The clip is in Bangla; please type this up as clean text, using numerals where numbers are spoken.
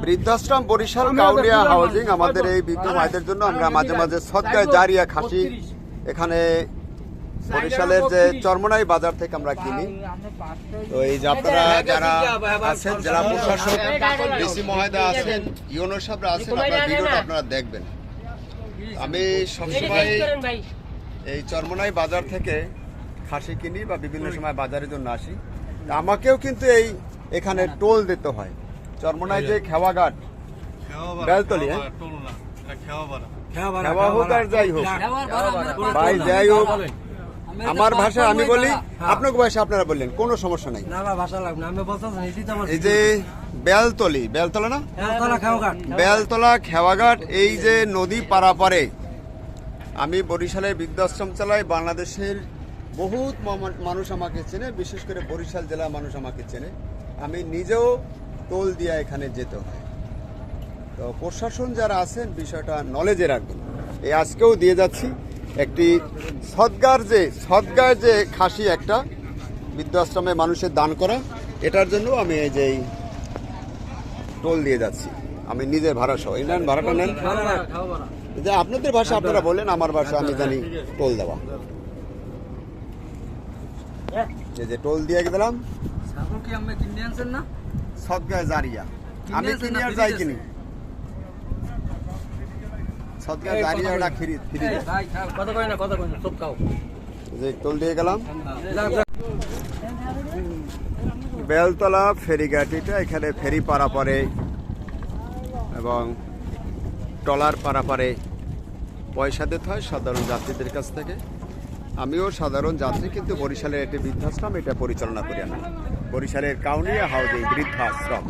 বৃদ্ধাশ্রম বরিশাল কাউনিয়া হাউজিং আমাদের এই বৃদ্ধ মায়েদের জন্য আমরা মাঝে মাঝে সদকায়ে জারিয়া খাসি এখানে বরিশালের যে চরমনাই বাজার থেকে আমরা কিনি। তো এই যে আপনারা যারা আছেন, জেলা প্রশাসক ডিসি মহোদয় আছেন, ইউনো সাহেবরা আছেন, আপনারা ভিডিওটা আপনারা দেখবেন। আমি সবসময় এই চরমনাই বাজার থেকে খাসি কিনি বা বিভিন্ন সময় বাজারের জন্য আসি। আমাকেও কিন্তু এখানে টোল দিতে হয়। চরমনাই যে খেওয়াঘাট বেলতলি, খেওয়া হোক আর যাই হোক ভাই, যাই হোক আমার ভাষায় আমি বলি, আপনার ভাষা আপনারা বললেন, কোনো সমস্যা নাই। এই যে বেলতলি, বেলতলা না, বেলতলা খেওয়াঘাট, এই যে নদী পারাপারে আমি বরিশালের বৃদ্ধাশ্রম চালাই। বাংলাদেশের বহুত মানুষ আমাকে চেনে, বিশেষ করে বরিশাল জেলার মানুষ আমাকে চেনে। আমি নিজেও টোল দিয়ে এখানে যেতে হয়। তো প্রশাসন যারা আছেন বিষয়টা নলেজে রাখবেন। এই আজকেও দিয়ে যাচ্ছি একটি সদগার যে খাসি একটা বৃদ্ধাশ্রমে মানুষের দান করা, এটার জন্য আমি এই যে টোল দিয়ে যাচ্ছি। আমি নিজের ভাড়া সহ নেন, ভাড়াটা নেন। যে আপনাদের ভাষা আপনারা বললেন, আমার ভাষা আমি জানি টোল দেওয়া। এই যে টোল দিয়ে দিলাম সদগায়ে জারিয়া। আমি কিনি আর যাই কিনি সদগায়ে জারিয়া, ওটা ফ্রি যে টোল দিয়ে গেলাম। বেলতলা ফেরিঘাটিটা, এখানে ফেরি পারাপারে এবং ট্রলার পারাপারে পয়সা দিতে হয় সাধারণ যাত্রীদের কাছ থেকে। আমিও সাধারণ যাত্রী, কিন্তু বরিশালের একটি বৃদ্ধাশ্রম এটা পরিচালনা করি আমি, বরিশালের কাউনিয়া হাউজিং বৃদ্ধাশ্রম।